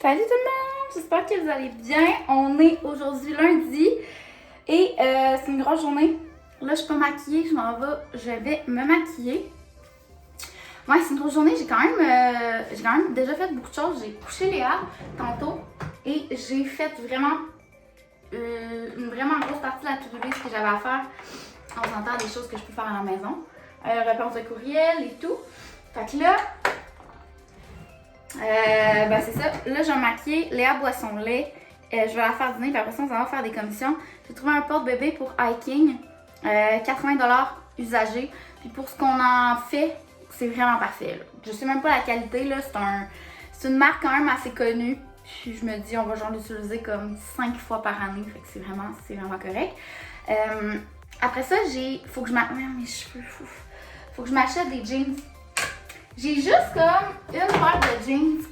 Salut tout le monde! J'espère que vous allez bien. On est aujourd'hui lundi et c'est une grosse journée. Là, je suis pas maquillée, je vais me maquiller. Ouais, c'est une grosse journée. J'ai quand même déjà fait beaucoup de choses. J'ai couché Léa tantôt et j'ai fait vraiment une vraiment grosse partie de la to-do list que j'avais à faire en faisant des choses que je peux faire à la maison. Réponse de courriel et tout. Fait que là, c'est ça. Là, je vais maquiller. Léa boit son lait. Je vais la faire dîner, puis après ça, on va faire des commissions. J'ai trouvé un porte-bébé pour hiking. 80$ usagé. Puis pour ce qu'on en fait, c'est vraiment parfait. Là. Je sais même pas la qualité. Là. C'est une marque quand même assez connue. Puis je me dis, on va genre l'utiliser comme 5 fois par année. Fait que c'est vraiment correct. Après ça, faut que je Faut que je m'achète des jeans. J'ai juste comme une paire de jeans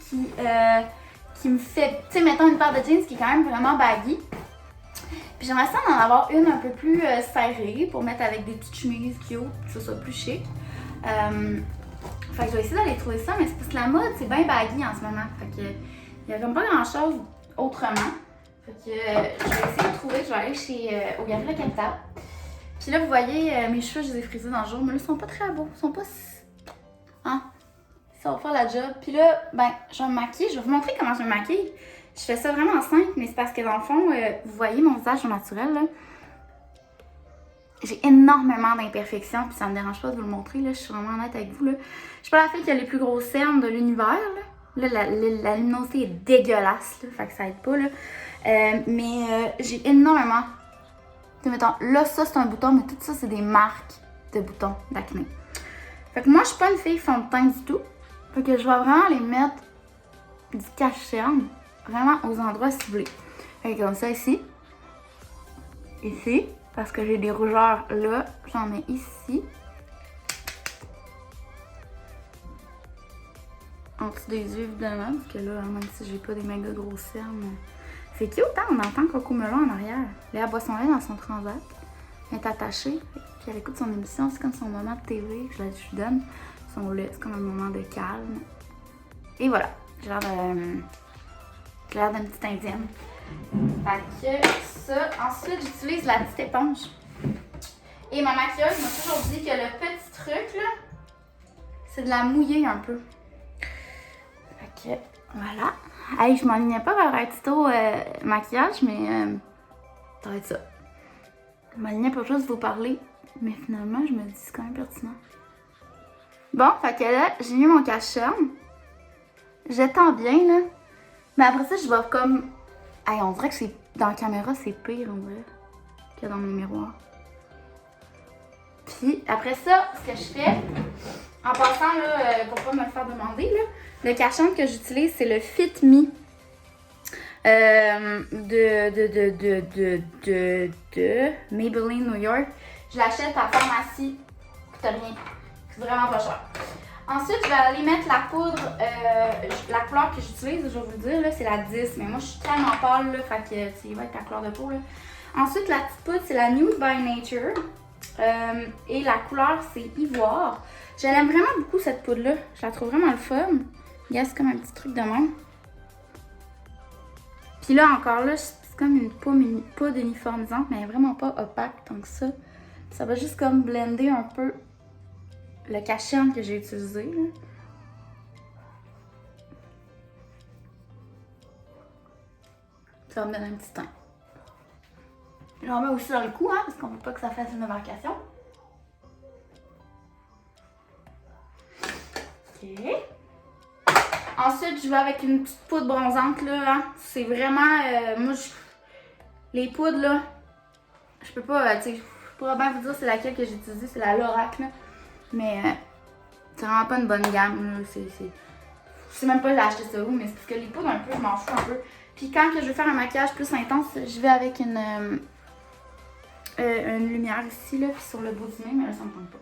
qui me fait, tu sais, mettons une paire de jeans qui est quand même vraiment baggy. Puis j'aimerais ça en avoir une un peu plus serrée pour mettre avec des petites chemises cute, que ce soit plus chic. Fait que je vais essayer d'aller trouver ça, mais c'est parce que la mode, c'est bien baggy en ce moment. Fait que il y a comme pas grand chose autrement. Fait que je vais essayer de trouver, je vais aller au Galerie La Capitale. Puis là, vous voyez, mes cheveux, je les ai frisés dans le jour, mais là, ils sont pas très beaux. Ils sont pas... Hein? Ça va faire la job. Puis là, je vais me maquiller. Je vais vous montrer comment je me maquille. Je fais ça vraiment simple, mais c'est parce que dans le fond, vous voyez mon visage naturel, là. J'ai énormément d'imperfections, puis ça me dérange pas de vous le montrer, là. Je suis vraiment honnête avec vous, là. Je suis pas la fille qui a les plus grosses cernes de l'univers, là. Là, la luminosité est dégueulasse, là. Fait que ça aide pas, là. Mais j'ai énormément... Tu sais, mettons, là, ça, c'est un bouton, mais tout ça, c'est des marques de boutons d'acné. Fait que moi, je suis pas une fille fond de teint du tout. Fait que je vais vraiment aller mettre du cache-cerne vraiment aux endroits ciblés. Fait que comme ça ici. Ici. Parce que j'ai des rougeurs là. J'en ai ici. En dessous des yeux évidemment. Parce que là, même si j'ai pas des méga grosses cernes. C'est cute, hein? On entend Coco Melon en arrière. Léa boit son lait dans son transat. Elle est attachée. Puis elle écoute son émission. C'est comme son moment de TV que je lui donne. Son lait, c'est comme un moment de calme. Et voilà. J'ai l'air d'une petite indienne. Fait que ça. Ensuite, j'utilise la petite éponge. Et ma maquilleuse m'a toujours dit que le petit truc, là, c'est de la mouiller un peu. Fait que, voilà. Hey, je m'enlignais pas vers un tuto maquillage, mais ça va être ça. Je m'enlignais pour juste vous parler. Mais finalement, je me dis c'est quand même pertinent. Bon, fait que là, j'ai mis mon cache-cerne. J'étends bien, là. Mais après ça, je vais comme... Hey, on dirait que c'est dans la caméra, c'est pire, on dirait, que dans mes miroirs. Puis, après ça, ce que je fais, en passant, là, pour pas me le faire demander, là, le cache-cerne que j'utilise, c'est le Fit Me de Maybelline New York. Je l'achète à la pharmacie, coûte rien. C'est vraiment pas cher. Ensuite, je vais aller mettre la poudre, la couleur que j'utilise, je vais vous le dire, là, c'est la 10. Mais moi, je suis tellement pâle, là, fait que ça va être la couleur de peau, là. Ensuite, la petite poudre, c'est la Nude by Nature. Et la couleur, c'est ivoire. Je l'aime vraiment beaucoup, cette poudre-là. Je la trouve vraiment le fun. Regarde, c'est comme un petit truc de même. Puis là, encore là, c'est comme une poudre uniformisante, mais elle est vraiment pas opaque tant que ça. Ça va juste comme blender un peu le cache-cerne que j'ai utilisé. Là. Ça va me donner un petit teint. J'en mets aussi dans le cou, hein, parce qu'on ne veut pas que ça fasse une marcation. Ok. Ensuite, je vais avec une petite poudre bronzante, là. Hein. C'est vraiment... moi, les poudres, là, je peux pas... tu sais, je pourrais bien vous dire c'est laquelle que j'ai utilisée. C'est la Lorac, là. Mais c'est vraiment pas une bonne gamme, là. Je sais même pas j'ai acheté ça où, mais c'est parce que les poudres, un peu, je m'en fous un peu. Puis quand que je veux faire un maquillage plus intense, je vais avec une lumière ici, là, puis sur le bout du nez, mais là, ça me tente pas.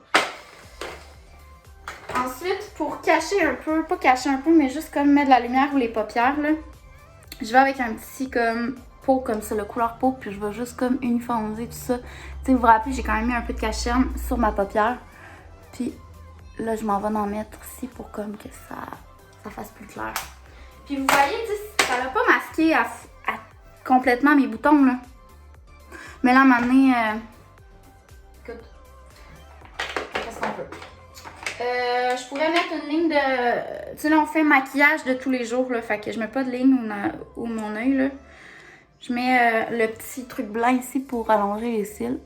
Ensuite, pour cacher un peu, pas cacher un peu, mais juste comme mettre de la lumière ou les paupières, là, je vais avec un petit comme peau comme ça, le couleur peau, puis je vais juste comme uniformiser tout ça. Tu sais, vous vous rappelez, j'ai quand même mis un peu de cache-cerne sur ma paupière. Puis là, je m'en vais en mettre ici pour comme que ça fasse plus clair. Puis vous voyez, tu sais, ça l'a pas masqué complètement mes boutons, là. Mais là, à un moment donné, écoute, qu'est-ce qu'on peut? Je pourrais mettre une ligne de... Tu sais, là, on fait maquillage de tous les jours, là. Fait que je mets pas de ligne où mon œil, là. Je mets le petit truc blanc ici pour allonger les cils.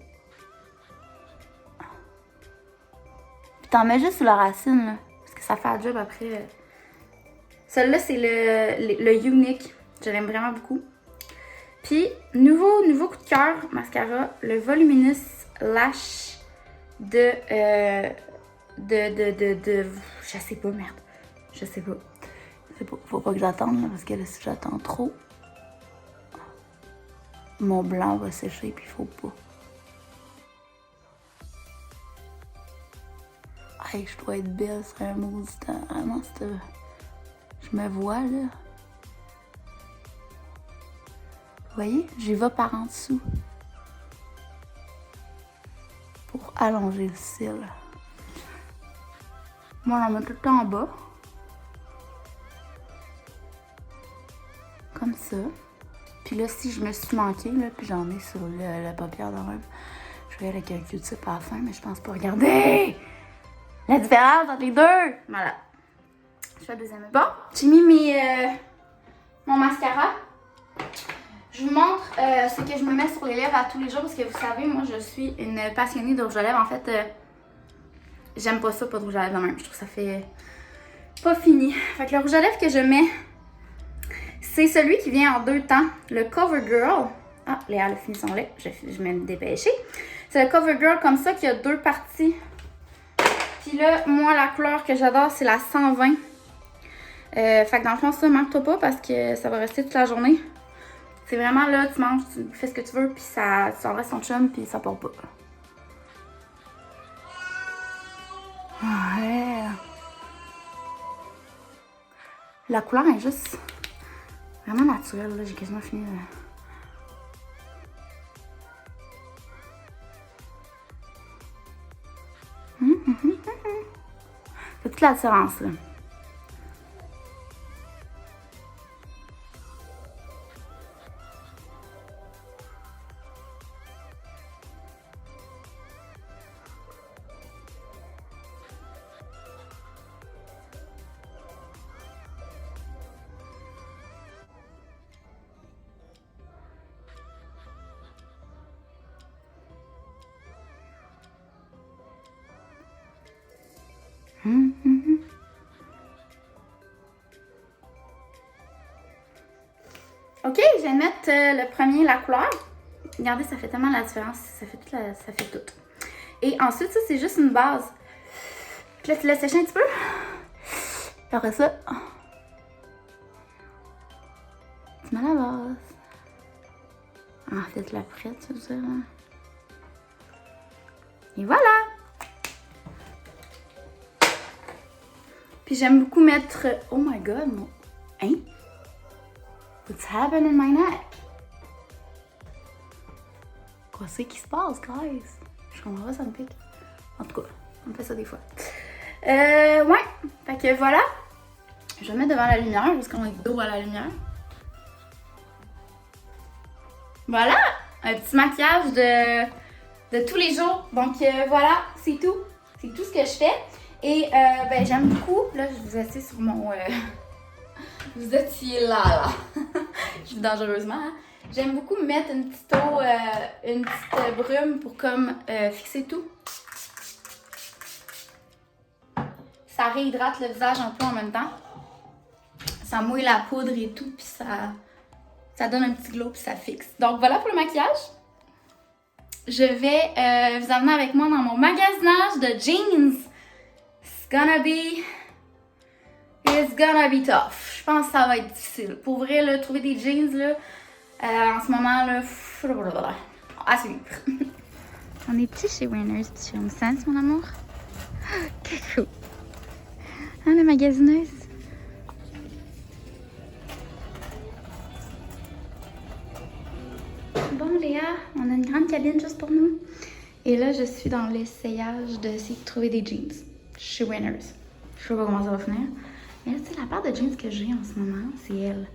Puis t'en mets juste sur la racine, là. Parce que ça fait un job après. Celui-là, c'est le Unique. Je l'aime vraiment beaucoup. Puis, nouveau coup de cœur, mascara, le Voluminous Lash de je sais pas, merde. Je sais pas. Faut pas que j'attende, là, parce que là, si j'attends trop, mon blanc va sécher, puis faut pas. Hey, je dois être belle sur un maudit temps. Vraiment, je me vois, là. Vous voyez, j'y vais par en dessous. Pour allonger le cil. Moi, on en met tout le temps en bas. Comme ça. Puis là, si je me suis manquée, là, puis j'en ai sur la paupière de même, je vais aller avec un Q-tip à la fin, mais je pense pas. Regardez la différence entre les deux! Voilà. Je fais le deuxième. Bon, j'ai mis mon mascara. Je vous montre ce que je me mets sur les lèvres à tous les jours parce que vous savez, moi, je suis une passionnée de rouge à lèvres. En fait, j'aime pas ça, pas de rouge à lèvres de même. Je trouve que ça fait pas fini. Fait que le rouge à lèvres que je mets, c'est celui qui vient en 2 temps. Le CoverGirl. Ah, Léa, le fini son lait. Je vais me dépêcher. C'est le CoverGirl comme ça qui a 2 parties. Puis là, moi, la couleur que j'adore, c'est la 120. Fait que dans le fond, ça, manque-toi pas parce que ça va rester toute la journée. C'est vraiment là, tu manges, tu fais ce que tu veux, puis ça reste ton chum, puis ça part pas. Ouais. La couleur est juste vraiment naturelle, là. J'ai quasiment fini. C'est toute la différence, là. Ok, je vais mettre le premier, la couleur. Regardez, ça fait tellement la différence. Ça fait tout. Et ensuite, ça, c'est juste une base. Puis là, tu laisses sécher un petit peu. Puis après ça, tu mets la base. En fait, la prête, tu veux dire. Et voilà! Puis j'aime beaucoup mettre... Oh my god, mon... Hein? What's happening in my neck? Quoi c'est qui se passe, guys? Je comprends pas, ça me pique. En tout cas, on fait ça des fois. Ouais. Fait que voilà. Je vais mettre devant la lumière parce qu'on est dos à la lumière. Voilà! Un petit maquillage de tous les jours. Donc voilà, c'est tout. C'est tout ce que je fais. Et ben j'aime beaucoup. Là, je vous assieds sur mon... Vous étiez là. Je vis dangereusement. Hein? J'aime beaucoup mettre une petite eau, une petite brume pour comme fixer tout. Ça réhydrate le visage un peu en même temps. Ça mouille la poudre et tout, puis ça donne un petit glow, puis ça fixe. Donc voilà pour le maquillage. Je vais vous amener avec moi dans mon magasinage de jeans. It's gonna be tough. Je pense que ça va être difficile. Pour vrai, là, trouver des jeans, là, en ce moment, là, à suivre. On est-tu chez Winners, chez Home Sense, mon amour? Coucou. Hein, la magasineuse? Bon, Léa, on a une grande cabine juste pour nous. Et là, je suis dans l'essayage d'essayer de trouver des jeans chez Winners. Je sais pas comment ça va finir. Mais là, tu sais, la paire de jeans que j'ai en ce moment, c'est elle.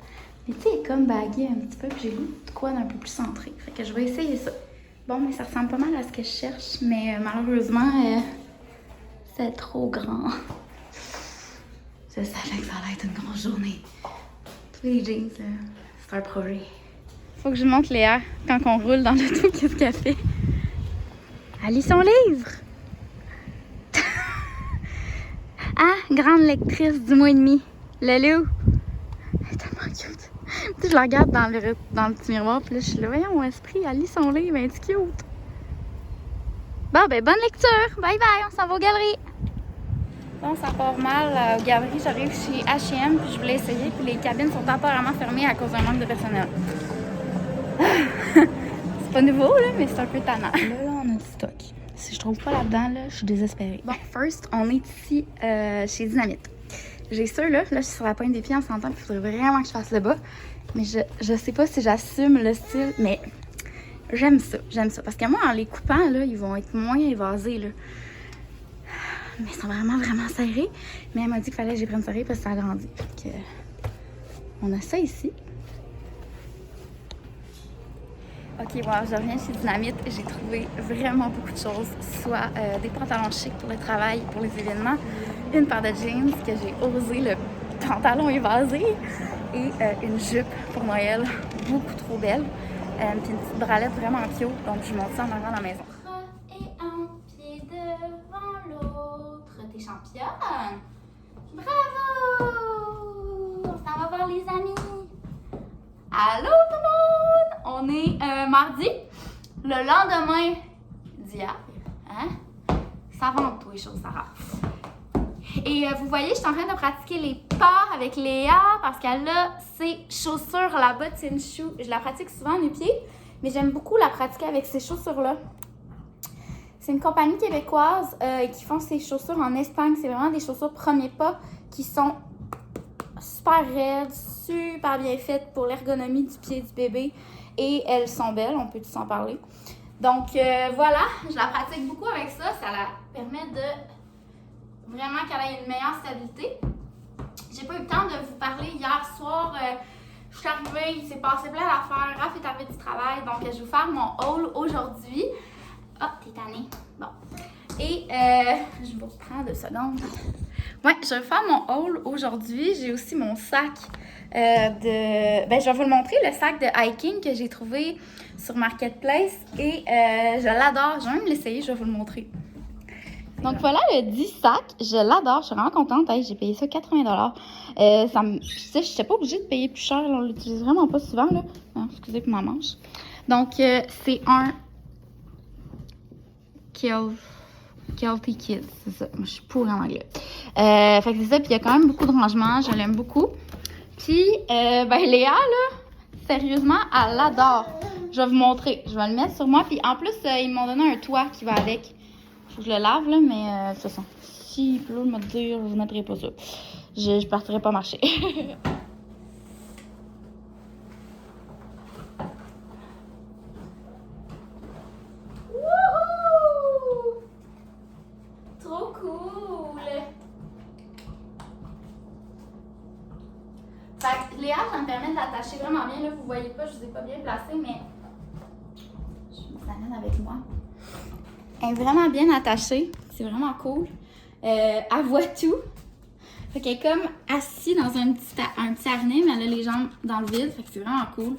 Mais tu sais, elle est comme baguée un petit peu, puis j'ai le goût de quoi d'un peu plus centré. Fait que je vais essayer ça. Bon, mais ça ressemble pas mal à ce que je cherche, mais malheureusement, c'est trop grand. Je savais que ça allait être une grosse journée. Tous les jeans, c'est un projet. Faut que je montre Léa, quand on roule dans l'auto, qu'est-ce qu'elle fait. Elle lit son livre! Ah, grande lectrice du mois et demi. Le loup. Elle est tellement cute. Puis je la regarde dans le petit miroir, puis là, je suis là, voyons, mon esprit, elle lit son livre, elle est cute. Bon, ben, bonne lecture. Bye bye, on s'en va aux galeries. Bon, ça part mal aux galeries. J'arrive chez H&M, puis je voulais essayer, puis les cabines sont temporairement fermées à cause d'un manque de personnel. C'est pas nouveau, là, mais c'est un peu tannant. Là, on a du stock. Si je trouve pas là-dedans, là, je suis désespérée. Bon, first, on est ici chez Dynamite. J'ai ceux-là. Là, je suis sur la pointe des pieds en ce temps, puis il faudrait vraiment que je fasse le bas. Mais je sais pas si j'assume le style, mais j'aime ça. J'aime ça. Parce que moi, en les coupant, là, ils vont être moins évasés, là. Mais ils sont vraiment, vraiment serrés. Mais elle m'a dit qu'il fallait que je les prenne serrés parce que ça agrandit. Fait que, on a ça ici. Ok, voilà, je reviens chez Dynamite. J'ai trouvé vraiment beaucoup de choses. Soit des pantalons chics pour le travail, pour les événements, une paire de jeans que j'ai osé le pantalon évasé et une jupe pour Noël, beaucoup trop belle. Puis une petite bralette vraiment cute. Donc, je monte ça en arrivant à la maison. Et un pied devant l'autre. T'es championne! Bravo! On s'en va voir les amis. Allô tout le monde! On est mardi, le lendemain d'hier. Hein? Ça vente, toi, les choses, Sarah. Et vous voyez, je suis en train de pratiquer les pas avec Léa parce qu'elle a ses chaussures là-bas de Tinshu. Je la pratique souvent à mes pieds, mais j'aime beaucoup la pratiquer avec ces chaussures-là. C'est une compagnie québécoise qui font ces chaussures en Espagne. C'est vraiment des chaussures premier pas qui sont super raides, super bien faites pour l'ergonomie du pied du bébé. Et elles sont belles, on peut tous en parler. Donc voilà, je la pratique beaucoup avec ça. Ça la permet de vraiment qu'elle ait une meilleure stabilité. J'ai pas eu le temps de vous parler hier soir. Je suis arrivée, il s'est passé plein d'affaires. Raph est arrivé du travail, donc je vais vous faire mon haul aujourd'hui. Ah, t'es tannée. Bon. Et je vous reprends 2 secondes. Ouais, je vais faire mon haul aujourd'hui. J'ai aussi mon sac je vais vous le montrer, le sac de hiking que j'ai trouvé sur Marketplace. Et je l'adore. Je vais même l'essayer, je vais vous le montrer. Donc voilà le 10 sac. Je l'adore. Je suis vraiment contente. Hey, j'ai payé ça 80 $. Je n'étais pas obligée de payer plus cher. Là. On l'utilise vraiment pas souvent. Là. Non, excusez pour ma manche. Donc c'est un Kelty Kids, c'est ça. Moi, je suis pour en anglais. Fait que c'est ça. Puis il y a quand même beaucoup de rangements. Je l'aime beaucoup. Puis, Léa, là, sérieusement, elle l'adore. Je vais vous montrer. Je vais le mettre sur moi. Puis en plus, ils m'ont donné un toit qui va avec. Faut que je le lave, là, mais de toute façon, si pleut me dire, je ne mettrai pas ça. Je partirai pas marcher. Wouhou! Trop cool! Fait que Léa, ça me permet de l'attacher vraiment bien. Là, vous voyez pas, je vous ai pas bien placé, mais je vous amène avec moi. Elle est vraiment bien attachée. C'est vraiment cool. Elle voit tout. Fait qu'elle est comme assise dans un petit harnais, mais elle a les jambes dans le vide. Fait que c'est vraiment cool.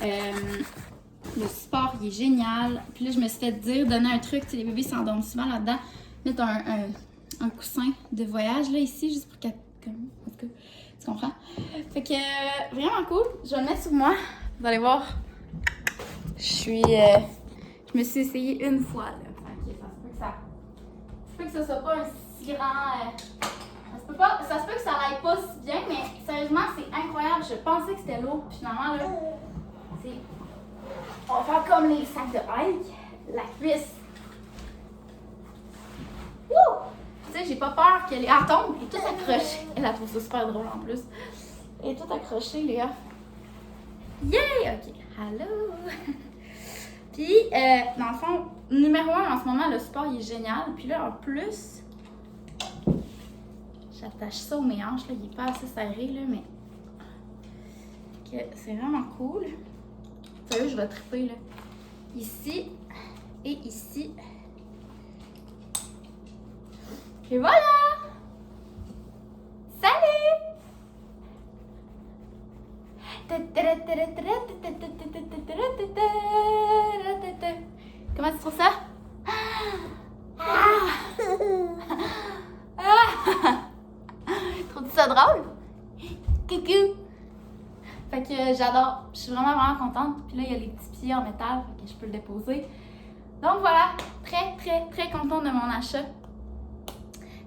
Le support, il est génial. Puis là, je me suis fait dire, donner un truc. Tu sais, les bébés s'endorment souvent là-dedans. Mettre un coussin de voyage, là, ici, juste pour qu'elle... En tout cas, tu comprends? Fait que, vraiment cool. Je vais le mettre sur moi. Vous allez voir. Je me suis essayée une fois, là. Ça se peut que ça soit pas un si grand... ça se peut que ça n'aille pas si bien, mais sérieusement, c'est incroyable. Je pensais que c'était lourd, puis finalement, là, on va faire comme les sacs de hike, la cuisse. Wouh! Tu sais, j'ai pas peur que Léa tombe. Elle est toute accrochée. Elle a trouvé ça super drôle en plus. Elle est toute accrochée, Léa. Yeah! Ok. Hello! Puis, dans le fond, numéro 1 en ce moment, le support il est génial. Puis là, en plus, j'attache ça aux mes hanches. Là. Il est pas assez serré, là, mais que c'est vraiment cool. Sérieux, je vais triper là. Ici et ici. Et voilà! Salut! Comment tu trouves ça? Trouves-tu ça drôle? Coucou! Fait que j'adore. Je suis vraiment contente. Puis là, il y a les petits pieds en métal, fait que je peux le déposer. Donc voilà, très contente de mon achat.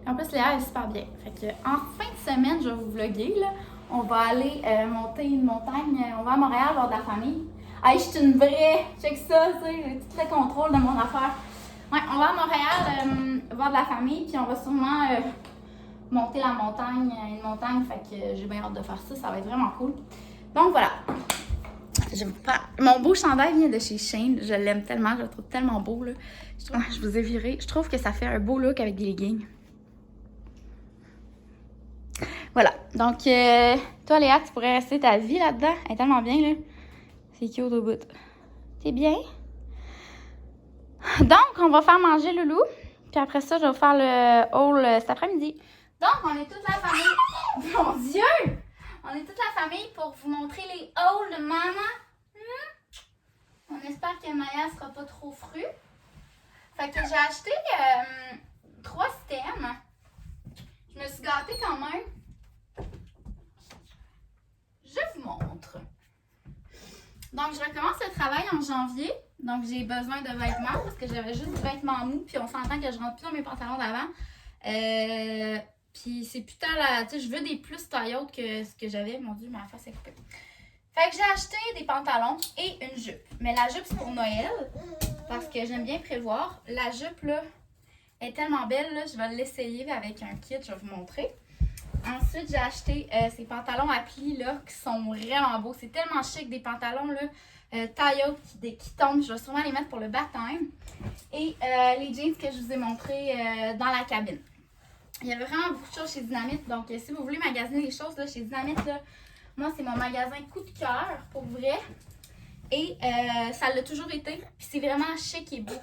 Et en plus, Léa est super bien. Fait que en fin de semaine, je vais vous vlogger, là. On va aller monter une montagne. On va à Montréal voir de la famille. Hey, je suis une vraie. Check ça, tu sais, j'ai tout le contrôle de mon affaire. Ouais, on va à Montréal voir de la famille, puis on va sûrement monter la montagne, une montagne. Fait que j'ai bien hâte de faire ça. Ça va être vraiment cool. Donc voilà. Mon beau chandail vient de chez Shein. Je l'aime tellement, je le trouve tellement beau, là. Je vous ai viré. Je trouve que ça fait un beau look avec des leggings. Voilà. Donc, toi, Léa, tu pourrais rester ta vie là-dedans. Elle est tellement bien, là. C'est cute au bout. T'es bien? Donc, on va faire manger Loulou. Puis après ça, je vais faire le haul cet après-midi. Donc, on est toute la famille. Mon Dieu! On est toute la famille pour vous montrer les hauls de maman. On espère que Maya sera pas trop fru. Fait que j'ai acheté 3 stems. Je me suis gâtée quand même. Je vous montre. Donc, je recommence le travail en janvier. Donc, j'ai besoin de vêtements parce que j'avais juste des vêtements mous. Puis, on s'entend que je rentre plus dans mes pantalons d'avant. Puis, c'est putain là. Tu sais, je veux des plus taille haute que ce que j'avais. Mon Dieu, ma face est coupée. Fait que j'ai acheté des pantalons et une jupe. Mais la jupe, c'est pour Noël. Parce que j'aime bien prévoir. La jupe, là, est tellement belle. Là, je vais l'essayer avec un kit. Je vais vous montrer. Ensuite, j'ai acheté ces pantalons à plis là, qui sont vraiment beaux. C'est tellement chic, des pantalons là, taille haute qui tombent. Je vais sûrement les mettre pour le baptême. Et les jeans que je vous ai montrés dans la cabine. Il y avait vraiment beaucoup de choses chez Dynamite. Donc, si vous voulez magasiner les choses là, chez Dynamite, là, moi, c'est mon magasin coup de cœur, pour vrai. Et ça l'a toujours été. Puis c'est vraiment chic et beau.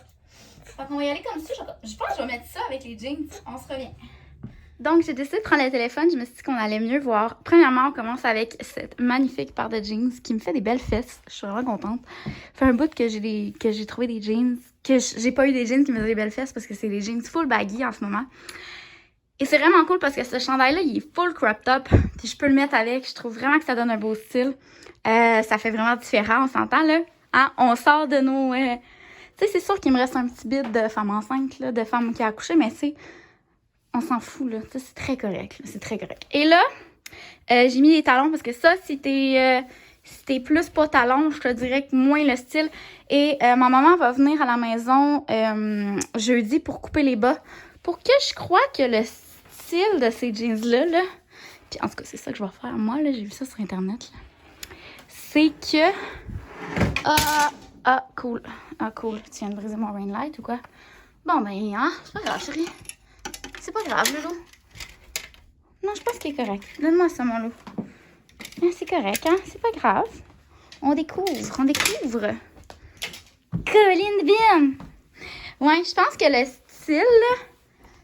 Fait qu'on va y aller comme ça. Je pense que je vais mettre ça avec les jeans. On se revient. Donc, j'ai décidé de prendre le téléphone. Je me suis dit qu'on allait mieux voir. Premièrement, on commence avec cette magnifique paire de jeans qui me fait des belles fesses. Je suis vraiment contente. Ça fait un bout que j'ai trouvé des jeans, que j'ai pas eu des jeans qui me faisaient des belles fesses parce que c'est des jeans full baggy en ce moment. Et c'est vraiment cool parce que ce chandail-là, il est full crop top. Puis je peux le mettre avec. Je trouve vraiment que ça donne un beau style. Ça fait vraiment différent, on s'entend là. Hein? On sort de nos... Tu sais, c'est sûr qu'il me reste un petit bit de femme enceinte, là, de femme qui a accouché, mais tu sais... On s'en fout, là. Ça, c'est très correct. C'est très correct. Et là, j'ai mis des talons parce que ça, si t'es plus pas talons, je te dirais que moins le style. Et ma maman va venir à la maison jeudi pour couper les bas. Pour que je crois que le style de ces jeans-là, là, puis en tout cas, c'est ça que je vais faire. Moi, là, j'ai vu ça sur Internet. C'est que... cool. Ah, cool. Tu viens de briser mon ring light ou quoi? Bon, ben, hein, c'est pas grave, chérie. C'est pas grave, Loulou. Non, je pense qu'il est correct. Donne-moi ça, mon loup. C'est correct, hein? C'est pas grave. On découvre. Colline bien! Ouais, je pense que le style,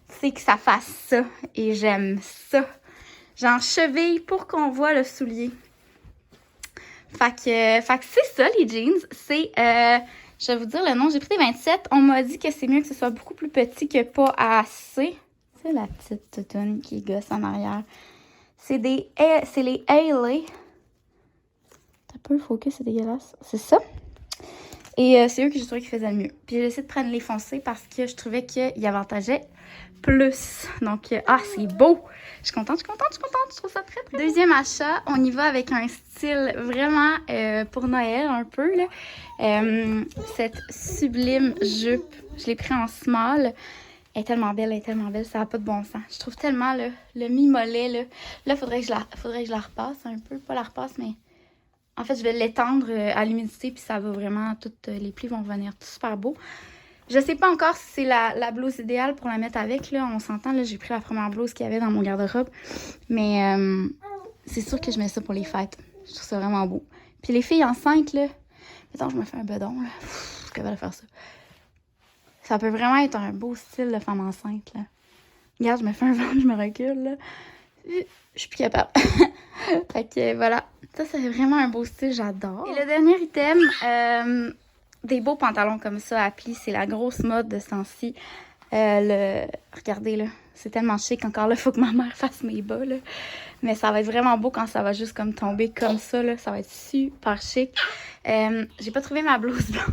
c'est que ça fasse ça. Et j'aime ça. J'en cheville pour qu'on voit le soulier. Fait que c'est ça, les jeans. C'est... je vais vous dire le nom. J'ai pris des 27. On m'a dit que c'est mieux que ce soit beaucoup plus petit que pas assez. C'est la petite toutoune qui gosse en arrière. C'est les Hailey. T'as pas le focus, c'est dégueulasse. C'est ça. Et c'est eux que je trouvais qui faisaient le mieux. Puis j'ai essayé de prendre les foncés parce que je trouvais qu'il avantageait plus. Donc, c'est beau. Je suis contente. Je trouve ça très, très beau. Deuxième achat, on y va avec un style vraiment pour Noël, un peu, là. Cette sublime jupe. Je l'ai pris en small. Elle est tellement belle, ça n'a pas de bon sens. Je trouve tellement le mi-mollet, là. Là, faudrait que je la repasse un peu. Pas la repasse, mais... En fait, je vais l'étendre à l'humidité, puis ça va vraiment... Toutes les plis vont venir super beaux. Je sais pas encore si c'est la blouse idéale pour la mettre avec, là. On s'entend, là, j'ai pris la première blouse qu'il y avait dans mon garde-robe. Mais c'est sûr que je mets ça pour les fêtes. Je trouve ça vraiment beau. Puis les filles enceintes, là, mettons, je me fais un bedon, là. Je suis capable de faire ça. Ça peut vraiment être un beau style de femme enceinte, là. Regarde, je me fais un ventre, je me recule, là. Je suis plus capable. Fait que voilà. Ça, c'est vraiment un beau style, j'adore. Et le dernier item, des beaux pantalons comme ça à plis, c'est la grosse mode de ce temps-ci. Regardez, là, c'est tellement chic. Encore là, il faut que ma mère fasse mes bas, là. Mais ça va être vraiment beau quand ça va juste comme tomber comme ça, là. Ça va être super chic. J'ai pas trouvé ma blouse blanche.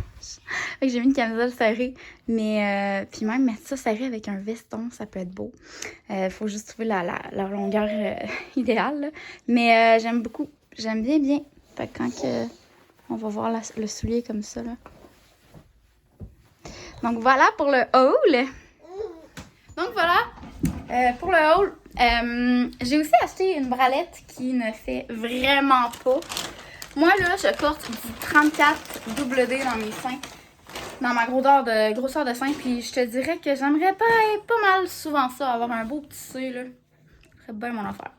Fait que j'ai mis une camisole serrée. Mais, puis même mettre ça serré avec un veston, ça peut être beau. Faut juste trouver la longueur idéale, là. Mais j'aime beaucoup. J'aime bien. Fait que quand on va voir le soulier comme ça, là. Donc voilà pour le haul. Donc voilà pour le haul. J'ai aussi acheté une bralette qui ne fait vraiment pas. Moi là, je porte du 34 double D dans mes seins, dans ma grosseur de sein. Puis je te dirais que j'aimerais pas mal souvent ça, avoir un beau petit C là. Ce serait bien mon affaire.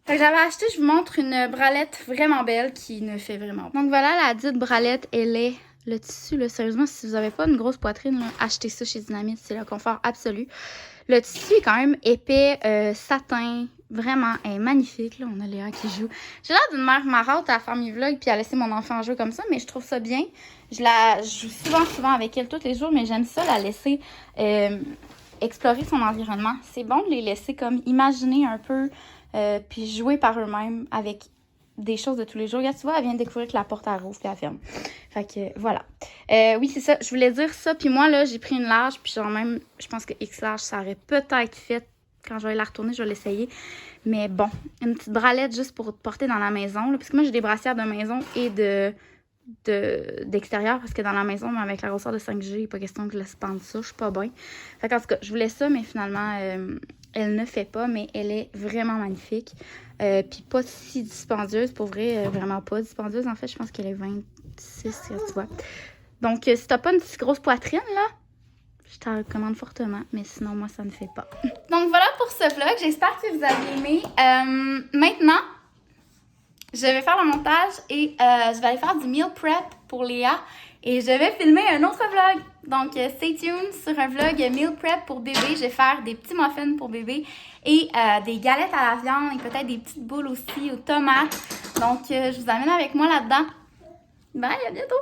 Fait que j'avais acheté, je vous montre une bralette vraiment belle qui ne fait vraiment pas. Donc voilà, la dite bralette, elle est... Le tissu, là, sérieusement, si vous n'avez pas une grosse poitrine, là, achetez ça chez Dynamite, c'est le confort absolu. Le tissu est quand même épais, satin, vraiment magnifique. Là, on a Léa qui joue. J'ai l'air d'une mère marrante à faire mes vlogs puis à laisser mon enfant jouer comme ça, mais je trouve ça bien. Je joue souvent avec elle tous les jours, mais j'aime ça la laisser explorer son environnement. C'est bon de les laisser comme imaginer un peu, puis jouer par eux-mêmes avec des choses de tous les jours. Regarde, tu vois, elle vient de découvrir que la porte elle rouvre puis elle ferme. Fait que voilà. Oui, c'est ça. Je voulais dire ça. Puis moi, là, j'ai pris une large. Puis genre même, je pense que X large, ça aurait peut-être fait. Quand je vais la retourner, je vais l'essayer. Mais bon, une petite bralette juste pour te porter dans la maison. Là, parce que moi, j'ai des brassières de maison et d'extérieur. Parce que dans la maison, mais avec la grosseur de 5G, il n'est pas question que je laisse pendre ça. Je suis pas bien. Fait qu'en tout cas, je voulais ça, mais finalement, elle ne fait pas. Mais elle est vraiment magnifique. Puis pas si dispendieuse, pour vrai, vraiment pas dispendieuse. En fait, je pense qu'elle est 26, tu vois. Donc, si t'as pas une petite grosse poitrine, là, je t'en recommande fortement. Mais sinon, moi, ça ne fait pas. Donc, voilà pour ce vlog. J'espère que vous avez aimé. Maintenant, je vais faire le montage et je vais aller faire du meal prep pour Léa. Et je vais filmer un autre vlog. Donc, stay tuned sur un vlog meal prep pour bébé. Je vais faire des petits muffins pour bébé et des galettes à la viande et peut-être des petites boules aussi aux tomates. Donc, je vous amène avec moi là-dedans. Bye, à bientôt!